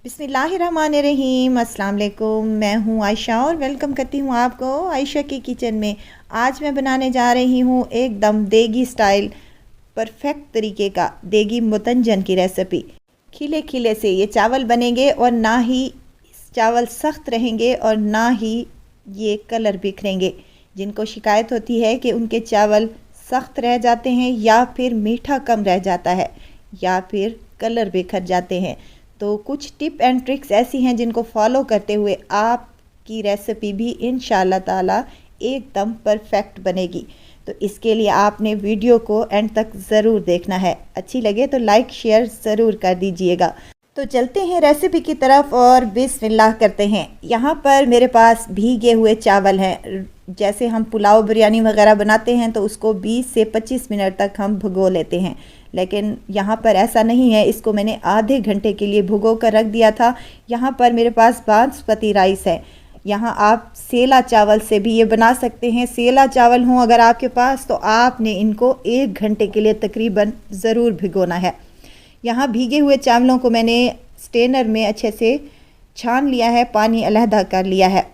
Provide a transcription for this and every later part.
बिस्मिल्लाहिर्रहमानिर्रहीम। अस्सलाम वालेकुम। मैं हूँ आयशा और वेलकम करती हूँ आपको आयशा की किचन में। आज मैं बनाने जा रही हूँ एकदम देगी स्टाइल परफेक्ट तरीके का देगी मुतंजन की रेसिपी। खिले खिले से ये चावल बनेंगे और ना ही चावल सख्त रहेंगे और ना ही ये कलर बिखरेंगे। जिनको शिकायत होती है कि उनके चावल सख्त रह जाते हैं या फिर मीठा कम रह जाता है या फिर कलर बिखर जाते हैं, तो कुछ टिप एंड ट्रिक्स ऐसी हैं जिनको फॉलो करते हुए आपकी रेसिपी भी इंशाल्लाह ताला एकदम परफेक्ट बनेगी। तो इसके लिए आपने वीडियो को एंड तक ज़रूर देखना है। अच्छी लगे तो लाइक शेयर ज़रूर कर दीजिएगा। तो चलते हैं रेसिपी की तरफ और बिस्मिल्लाह करते हैं। यहाँ पर मेरे पास भीगे हुए चावल हैं। जैसे हम पुलाव बिरयानी वगैरह बनाते हैं तो उसको 20 से 25 मिनट तक हम भिगो लेते हैं, लेकिन यहाँ पर ऐसा नहीं है। इसको मैंने आधे घंटे के लिए भिगो कर रख दिया था। यहाँ पर मेरे पास बासमती राइस है। यहाँ आप सेला चावल से भी ये बना सकते हैं। सेला चावल हों अगर आपके पास तो आपने इनको 1 घंटे के लिए तकरीबन ज़रूर भिगोना है। यहाँ भीगे हुए चावलों को मैंने स्ट्रेनर में अच्छे से छान लिया है, पानी अलहदा कर लिया है।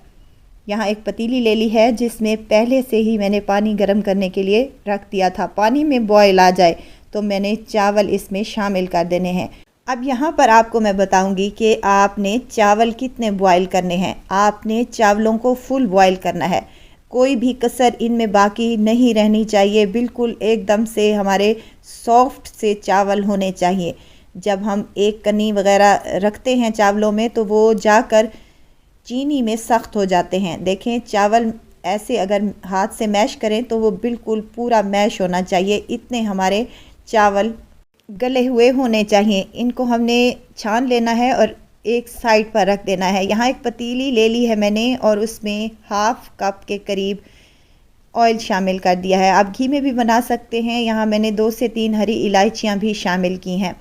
यहाँ एक पतीली ले ली है जिसमें पहले से ही मैंने पानी गर्म करने के लिए रख दिया था। पानी में बॉयल आ जाए तो मैंने चावल इसमें शामिल कर देने हैं। अब यहाँ पर आपको मैं बताऊंगी कि आपने चावल कितने बॉयल करने हैं। आपने चावलों को फुल बॉयल करना है, कोई भी कसर इनमें बाकी नहीं रहनी चाहिए। बिल्कुल एकदम से हमारे सॉफ्ट से चावल होने चाहिए। जब हम एक कनी वगैरह रखते हैं चावलों में तो वो जाकर चीनी में सख्त हो जाते हैं। देखें चावल ऐसे अगर हाथ से मैश करें तो वो बिल्कुल पूरा मैश होना चाहिए। इतने हमारे चावल गले हुए होने चाहिए। इनको हमने छान लेना है और एक साइड पर रख देना है। यहाँ एक पतीली ले ली है मैंने और उसमें हाफ कप के करीब ऑयल शामिल कर दिया है। आप घी में भी बना सकते हैं। यहाँ मैंने 2 से 3 हरी इलायचियाँ भी शामिल की हैं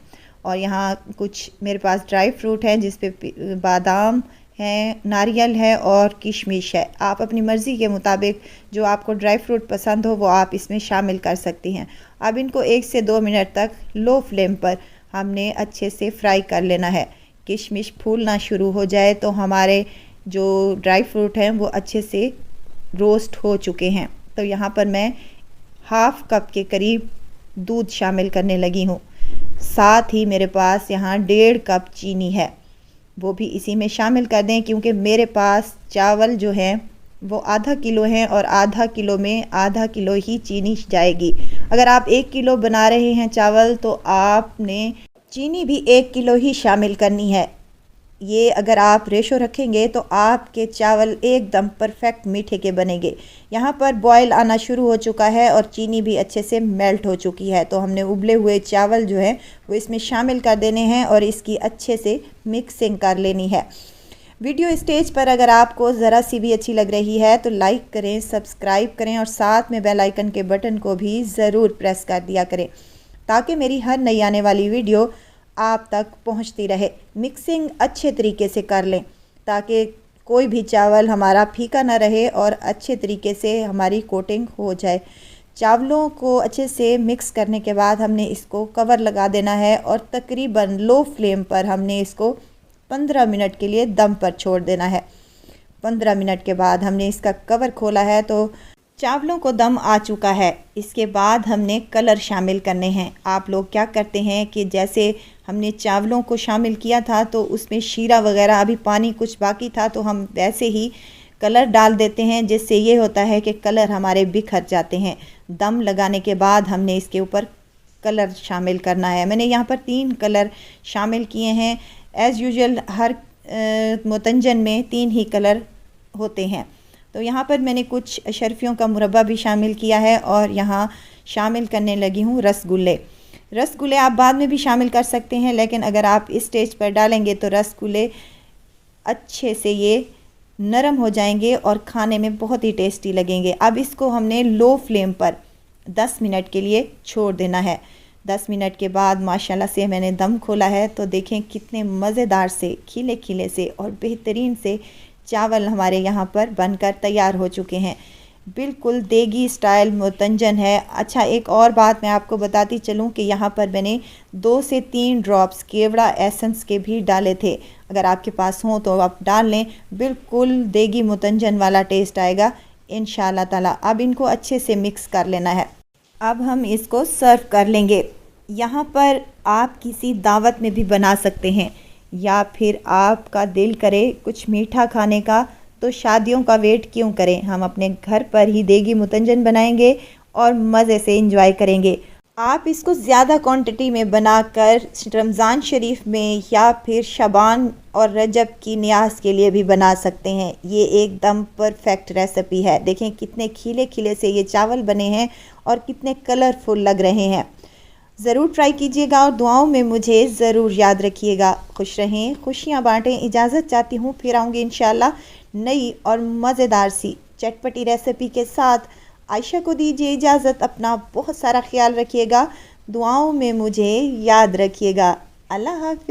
और यहाँ कुछ मेरे पास ड्राई फ्रूट हैं जिस पे बादाम है, नारियल है और किशमिश है। आप अपनी मर्ज़ी के मुताबिक जो आपको ड्राई फ्रूट पसंद हो वो आप इसमें शामिल कर सकती हैं। अब इनको 1 से 2 मिनट तक लो फ्लेम पर हमने अच्छे से फ्राई कर लेना है। किशमिश फूलना शुरू हो जाए तो हमारे जो ड्राई फ्रूट हैं वो अच्छे से रोस्ट हो चुके हैं। तो यहाँ पर मैं हाफ कप के करीब दूध शामिल करने लगी हूँ। साथ ही मेरे पास यहाँ 1.5 कप चीनी है, वो भी इसी में शामिल कर दें क्योंकि मेरे पास चावल जो हैं वो आधा किलो हैं और आधा किलो में आधा किलो ही चीनी जाएगी। अगर आप 1 किलो बना रहे हैं चावल तो आपने चीनी भी 1 किलो ही शामिल करनी है। ये अगर आप रेशो रखेंगे तो आपके चावल एकदम परफेक्ट मीठे के बनेंगे। यहाँ पर बॉयल आना शुरू हो चुका है और चीनी भी अच्छे से मेल्ट हो चुकी है। तो हमने उबले हुए चावल जो है वो इसमें शामिल कर देने हैं और इसकी अच्छे से मिक्सिंग कर लेनी है। वीडियो स्टेज पर अगर आपको ज़रा सी भी अच्छी लग रही है तो लाइक करें, सब्सक्राइब करें और साथ में बेल आइकन के बटन को भी ज़रूर प्रेस कर दिया करें ताकि मेरी हर नई आने वाली वीडियो आप तक पहुंचती रहे। मिक्सिंग अच्छे तरीके से कर लें ताकि कोई भी चावल हमारा फीका ना रहे और अच्छे तरीके से हमारी कोटिंग हो जाए। चावलों को अच्छे से मिक्स करने के बाद हमने इसको कवर लगा देना है और तकरीबन लो फ्लेम पर हमने इसको 15 मिनट के लिए दम पर छोड़ देना है। 15 मिनट के बाद हमने इसका कवर खोला है तो चावलों को दम आ चुका है। इसके बाद हमने कलर शामिल करने हैं। आप लोग क्या करते हैं कि जैसे हमने चावलों को शामिल किया था तो उसमें शीरा वगैरह अभी पानी कुछ बाकी था तो हम वैसे ही कलर डाल देते हैं, जिससे ये होता है कि कलर हमारे बिखर जाते हैं। दम लगाने के बाद हमने इसके ऊपर कलर शामिल करना है। मैंने यहाँ पर 3 कलर शामिल किए हैं। एज़ यूजुअल हर मुतंजन में 3 ही कलर होते हैं। तो यहाँ पर मैंने कुछ अशरफियों का मुरब्बा भी शामिल किया है और यहाँ शामिल करने लगी हूँ रसगुल्ले। रसगुल्ले आप बाद में भी शामिल कर सकते हैं, लेकिन अगर आप इस स्टेज पर डालेंगे तो रसगुल्ले अच्छे से ये नरम हो जाएंगे और खाने में बहुत ही टेस्टी लगेंगे। अब इसको हमने लो फ्लेम पर 10 मिनट के लिए छोड़ देना है। 10 मिनट के बाद माशाल्लाह से मैंने दम खोला है तो देखें कितने मज़ेदार से खिले खिले से और बेहतरीन से चावल हमारे यहाँ पर बनकर तैयार हो चुके हैं। बिल्कुल देगी स्टाइल मुतंजन है। अच्छा, एक और बात मैं आपको बताती चलूँ कि यहाँ पर मैंने 2 से 3 ड्रॉप्स केवड़ा एसेंस के भी डाले थे। अगर आपके पास हों तो आप डाल लें, बिल्कुल देगी मुतंजन वाला टेस्ट आएगा इंशाल्लाह ताला। अब इनको अच्छे से मिक्स कर लेना है। अब हम इसको सर्व कर लेंगे। यहाँ पर आप किसी दावत में भी बना सकते हैं, या फिर आपका दिल करे कुछ मीठा खाने का तो शादियों का वेट क्यों करें, हम अपने घर पर ही देगी मुतंजन बनाएंगे और मज़े से इंजॉय करेंगे। आप इसको ज़्यादा क्वांटिटी में बनाकर रमज़ान शरीफ में या फिर शबान और रजब की न्याज के लिए भी बना सकते हैं। ये एकदम परफेक्ट रेसिपी है। देखें कितने खिले खिले से ये चावल बने हैं और कितने कलरफुल लग रहे हैं। ज़रूर ट्राई कीजिएगा और दुआओं में मुझे ज़रूर याद रखिएगा। खुश रहें, खुशियाँ बांटें। इजाज़त चाहती हूँ, फिर आऊँगी इंशाल्लाह नई और मज़ेदार सी चटपटी रेसिपी के साथ। आयशा को दीजिए इजाज़त। अपना बहुत सारा ख्याल रखिएगा, दुआओं में मुझे याद रखिएगा। अल्लाह हाफ़िज़।